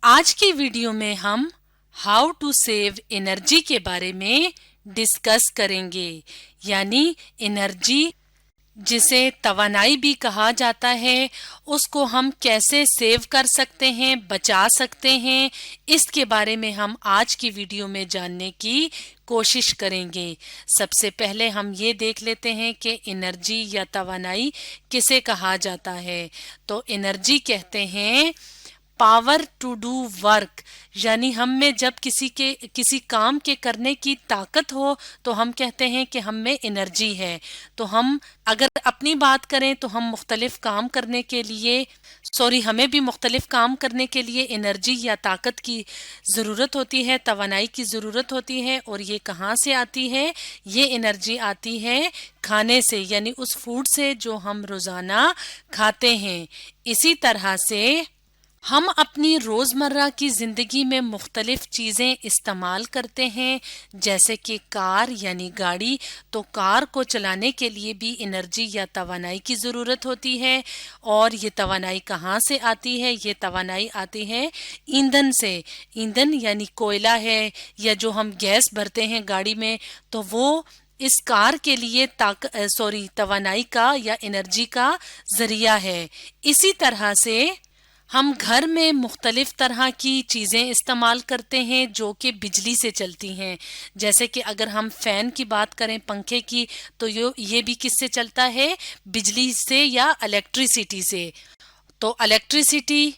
आज की वीडियो में हम हाउ टू सेव एनर्जी के बारे में डिस्कस करेंगे। यानी एनर्जी जिसे तवानाई भी कहा जाता है, उसको हम कैसे सेव कर सकते हैं, बचा सकते हैं, इसके बारे में हम आज की वीडियो में जानने की कोशिश करेंगे। सबसे पहले हम ये देख लेते हैं कि एनर्जी या तवानाई किसे कहा जाता है। तो एनर्जी कहते हैं पावर टू डू वर्क, यानी हम में जब किसी काम के करने की ताकत हो तो हम कहते हैं कि हम में एनर्जी है। तो हम अगर अपनी बात करें तो हम मुख्तलिफ काम करने के लिए हमें भी मुख्तलिफ काम करने के लिए एनर्जी या ताकत की ज़रूरत होती है, तवानाई की ज़रूरत होती है। और ये कहाँ से आती है? ये एनर्जी आती है खाने से, यानी उस फूड से जो हम रोज़ाना खाते हैं। इसी तरह से हम अपनी रोज़मर्रा की ज़िंदगी में मुख्तलिफ चीज़ें इस्तेमाल करते हैं, जैसे कि कार यानी गाड़ी। तो कार को चलाने के लिए भी एनर्जी या तवानाई की ज़रूरत होती है। और ये तवानाई कहाँ से आती है? ये तवानाई आती है ईंधन से। ईंधन यानी कोयला है, या जो हम गैस भरते हैं गाड़ी में, तो वो इस कार के लिए तवानाई का या एनर्जी का ज़रिया है। इसी तरह से हम घर में मुख्तलिफ तरह की चीज़ें इस्तेमाल करते हैं जो कि बिजली से चलती हैं। जैसे कि अगर हम फ़ैन की बात करें, पंखे की, तो ये भी किससे चलता है? बिजली से या इलेक्ट्रिसिटी से। तो इलेक्ट्रिसिटी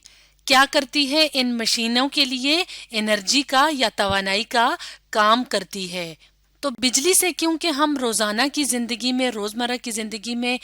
क्या करती है? इन मशीनों के लिए एनर्जी का या तवानाई का काम करती है। तो बिजली से क्योंकि हम रोज़ाना की ज़िंदगी में, रोज़मर्रा की ज़िंदगी में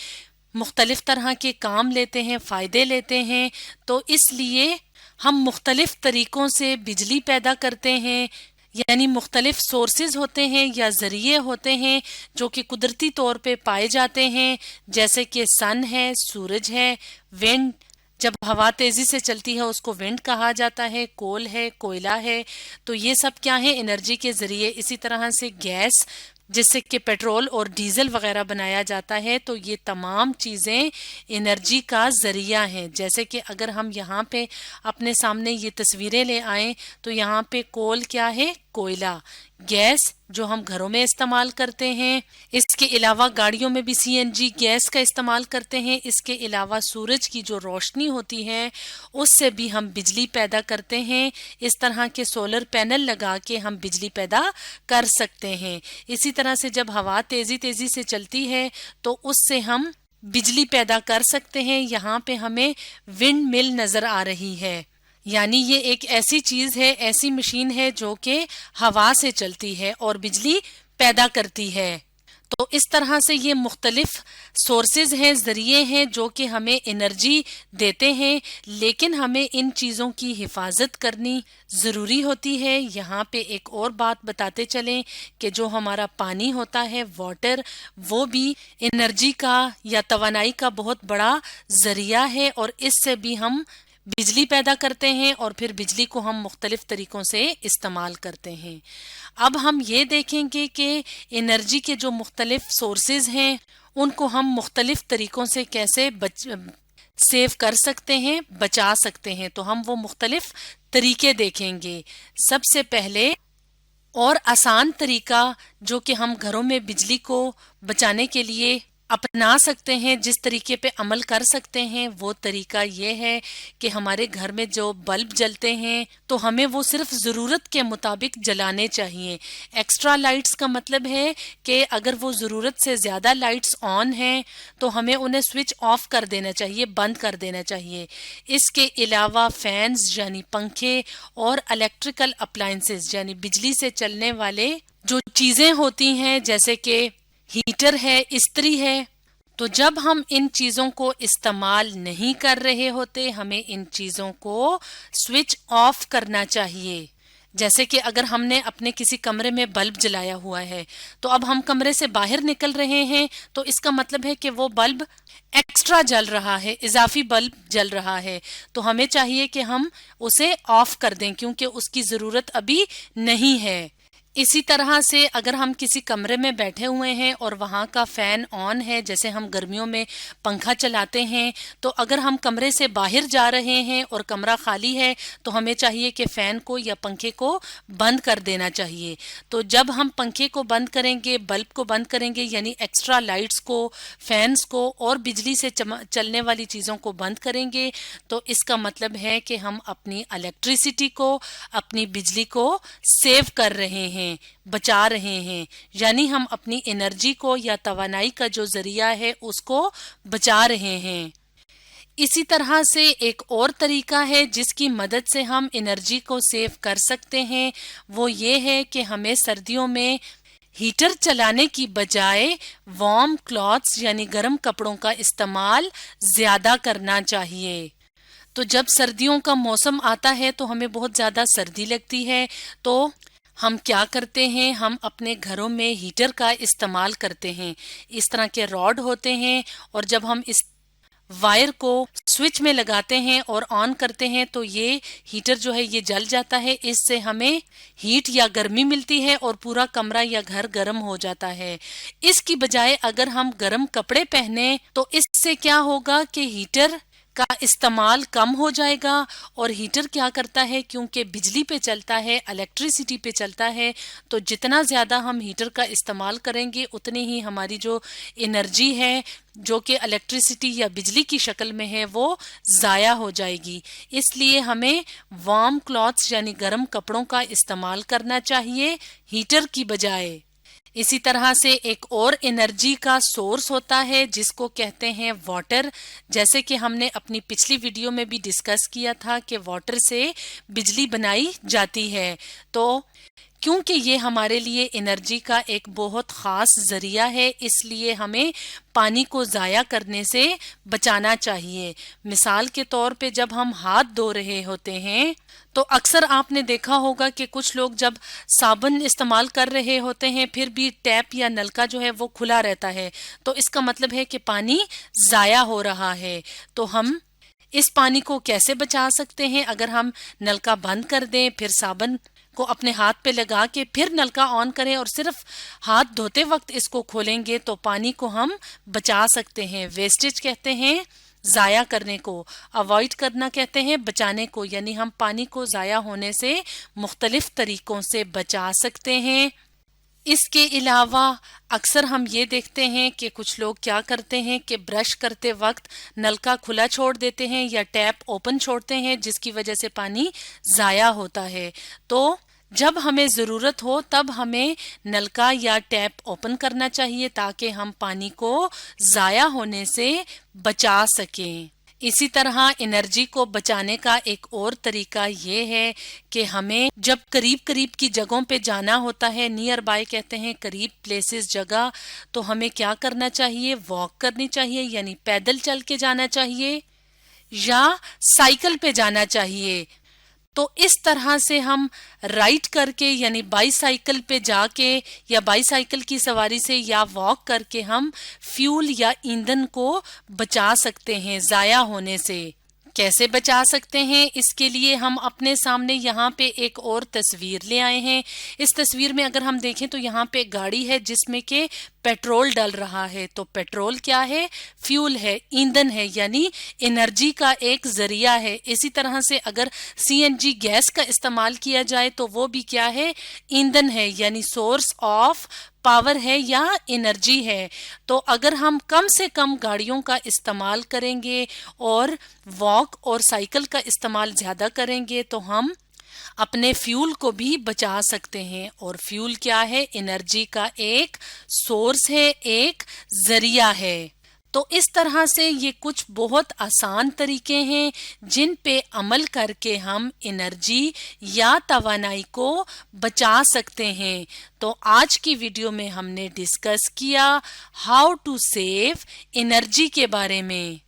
मुख्तलिफ तरह के काम लेते हैं, फ़ायदे लेते हैं, तो इसलिए हम मुख्तलिफ तरीक़ों से बिजली पैदा करते हैं। यानी मुख्तलिफ सोर्सेज होते हैं या ज़रिए होते हैं जो कि कुदरती तौर पे पाए जाते हैं, जैसे कि सन है, सूरज है, विंड, जब हवा तेज़ी से चलती है उसको विंड कहा जाता है, कोल है, कोयला है। तो ये सब क्या है? एनर्जी के ज़रिए। इसी तरह से गैस, जिससे कि पेट्रोल और डीजल वगैरह बनाया जाता है, तो ये तमाम चीज़ें एनर्जी का ज़रिया हैं। जैसे कि अगर हम यहाँ पे अपने सामने ये तस्वीरें ले आएं, तो यहाँ पे कोल क्या है? कोयला। गैस जो हम घरों में इस्तेमाल करते हैं। इसके अलावा गाड़ियों में भी सीएनजी गैस का इस्तेमाल करते हैं। इसके अलावा सूरज की जो रोशनी होती है उससे भी हम बिजली पैदा करते हैं। इस तरह के सोलर पैनल लगा के हम बिजली पैदा कर सकते हैं। इसी तरह से जब हवा तेज़ी तेज़ी से चलती है तो उससे हम बिजली पैदा कर सकते हैं। यहाँ पे हमें विंड मिल नज़र आ रही है, यानी ये एक ऐसी चीज़ है, ऐसी मशीन है जो कि हवा से चलती है और बिजली पैदा करती है। तो इस तरह से ये मुख्तलिफ सोर्सेज हैं, ज़रिए हैं जो कि हमें एनर्जी देते हैं, लेकिन हमें इन चीज़ों की हिफाजत करनी ज़रूरी होती है। यहाँ पे एक और बात बताते चलें कि जो हमारा पानी होता है, वाटर, वो भी एनर्जी का या तवानाई का बहुत बड़ा ज़रिया है और इससे भी हम बिजली पैदा करते हैं और फिर बिजली को हम मुख्तलिफ तरीक़ों से इस्तेमाल करते हैं। अब हम ये देखेंगे कि एनर्जी के जो मुख्तलिफ सोर्सेज हैं उनको हम मुख्तलिफ तरीक़ों से कैसे सेव कर सकते हैं, बचा सकते हैं। तो हम वो मुख्तलिफ तरीके देखेंगे। सबसे पहले और आसान तरीका जो कि हम घरों में बिजली को बचाने के लिए अपना सकते हैं, जिस तरीके पे अमल कर सकते हैं, वो तरीका ये है कि हमारे घर में जो बल्ब जलते हैं तो हमें वो सिर्फ ज़रूरत के मुताबिक जलाने चाहिए। एक्स्ट्रा लाइट्स का मतलब है कि अगर वो ज़रूरत से ज़्यादा लाइट्स ऑन हैं तो हमें उन्हें स्विच ऑफ कर देना चाहिए, बंद कर देना चाहिए। इसके अलावा फैंस यानी पंखे और इलेक्ट्रिकल अप्लायंसेस यानी बिजली से चलने वाले जो चीज़ें होती हैं, जैसे कि हीटर है, इस्त्री है, तो जब हम इन चीज़ों को इस्तेमाल नहीं कर रहे होते, हमें इन चीज़ों को स्विच ऑफ करना चाहिए। जैसे कि अगर हमने अपने किसी कमरे में बल्ब जलाया हुआ है तो अब हम कमरे से बाहर निकल रहे हैं, तो इसका मतलब है कि वो बल्ब एक्स्ट्रा जल रहा है, इजाफी बल्ब जल रहा है। तो हमें चाहिए कि हम उसे ऑफ कर दें क्योंकि उसकी ज़रूरत अभी नहीं है। इसी तरह से अगर हम किसी कमरे में बैठे हुए हैं और वहाँ का फैन ऑन है, जैसे हम गर्मियों में पंखा चलाते हैं, तो अगर हम कमरे से बाहर जा रहे हैं और कमरा खाली है तो हमें चाहिए कि फैन को या पंखे को बंद कर देना चाहिए। तो जब हम पंखे को बंद करेंगे, बल्ब को बंद करेंगे, यानी एक्स्ट्रा लाइट्स को, फैंस को और बिजली से चलने वाली चीज़ों को बंद करेंगे, तो इसका मतलब है कि हम अपनी इलेक्ट्रिसिटी को, अपनी बिजली को सेव कर रहे हैं, बचा रहे हैं, यानी हम अपनी एनर्जी को या तवानाई का जो जरिया है उसको बचा रहे हैं। इसी तरह से एक और तरीका है जिसकी मदद से हम एनर्जी को सेव कर सकते हैं, वो ये है कि हमें सर्दियों में हीटर चलाने की बजाय वार्म क्लॉथ्स यानी गर्म कपड़ों का इस्तेमाल ज्यादा करना चाहिए। तो जब सर्दियों का मौसम आता है तो हमें बहुत ज्यादा सर्दी लगती है, तो हम क्या करते हैं, हम अपने घरों में हीटर का इस्तेमाल करते हैं। इस तरह के रॉड होते हैं और जब हम इस वायर को स्विच में लगाते हैं और ऑन करते हैं तो ये हीटर जो है ये जल जाता है। इससे हमें हीट या गर्मी मिलती है और पूरा कमरा या घर गर्म हो जाता है। इसकी बजाय अगर हम गर्म कपड़े पहने तो इससे क्या होगा कि हीटर का इस्तेमाल कम हो जाएगा। और हीटर क्या करता है, क्योंकि बिजली पे चलता है, इलेक्ट्रिसिटी पे चलता है, तो जितना ज़्यादा हम हीटर का इस्तेमाल करेंगे उतनी ही हमारी जो एनर्जी है जो कि इलेक्ट्रिसिटी या बिजली की शक्ल में है वो ज़ाया हो जाएगी। इसलिए हमें वार्म क्लॉथ्स यानी गर्म कपड़ों का इस्तेमाल करना चाहिए हीटर की बजाय। इसी तरह से एक और एनर्जी का सोर्स होता है जिसको कहते हैं वाटर। जैसे कि हमने अपनी पिछली वीडियो में भी डिस्कस किया था कि वाटर से बिजली बनाई जाती है। तो क्योंकि ये हमारे लिए एनर्जी का एक बहुत ख़ास ज़रिया है, इसलिए हमें पानी को ज़ाया करने से बचाना चाहिए। मिसाल के तौर पे जब हम हाथ धो रहे होते हैं तो अक्सर आपने देखा होगा कि कुछ लोग जब साबुन इस्तेमाल कर रहे होते हैं फिर भी टैप या नलका जो है वो खुला रहता है, तो इसका मतलब है कि पानी ज़ाया हो रहा है। तो हम इस पानी को कैसे बचा सकते हैं? अगर हम नलका बंद कर दें, फिर साबुन को अपने हाथ पे लगा के फिर नलका ऑन करें और सिर्फ हाथ धोते वक्त इसको खोलेंगे तो पानी को हम बचा सकते हैं। वेस्टेज कहते हैं ज़ाया करने को, अवॉइड करना कहते हैं बचाने को, यानी हम पानी को ज़ाया होने से मुख्तलिफ तरीकों से बचा सकते हैं। इसके अलावा अक्सर हम ये देखते हैं कि कुछ लोग क्या करते हैं कि ब्रश करते वक्त नलका खुला छोड़ देते हैं या टैप ओपन छोड़ते हैं, जिसकी वजह से पानी ज़ाया होता है। तो जब हमें ज़रूरत हो तब हमें नलका या टैप ओपन करना चाहिए ताकि हम पानी को ज़ाया होने से बचा सकें। इसी तरह एनर्जी को बचाने का एक और तरीका ये है कि हमें जब करीब करीब की जगहों पे जाना होता है, नियर बाय कहते हैं करीब प्लेसेस जगह, तो हमें क्या करना चाहिए, वॉक करनी चाहिए यानी पैदल चल के जाना चाहिए या साइकिल पे जाना चाहिए। तो इस तरह से हम राइड करके यानी बाईसाइकिल पे जाके या बाईसाइकिल की सवारी से या वॉक करके हम फ्यूल या ईंधन को बचा सकते हैं ज़ाया होने से। कैसे बचा सकते हैं, इसके लिए हम अपने सामने यहाँ पे एक और तस्वीर ले आए हैं। इस तस्वीर में अगर हम देखें तो यहाँ पे गाड़ी है जिसमें के पेट्रोल डल रहा है। तो पेट्रोल क्या है, फ्यूल है, ईंधन है, यानी एनर्जी का एक जरिया है। इसी तरह से अगर सीएनजी गैस का इस्तेमाल किया जाए तो वो भी क्या है, ईंधन है, यानी सोर्स ऑफ पावर है या एनर्जी है। तो अगर हम कम से कम गाड़ियों का इस्तेमाल करेंगे और वॉक और साइकिल का इस्तेमाल ज़्यादा करेंगे तो हम अपने फ्यूल को भी बचा सकते हैं। और फ्यूल क्या है, एनर्जी का एक सोर्स है, एक जरिया है। तो इस तरह से ये कुछ बहुत आसान तरीके हैं जिन पे अमल करके हम एनर्जी या तवानाई को बचा सकते हैं। तो आज की वीडियो में हमने डिस्कस किया हाउ टू सेव एनर्जी के बारे में।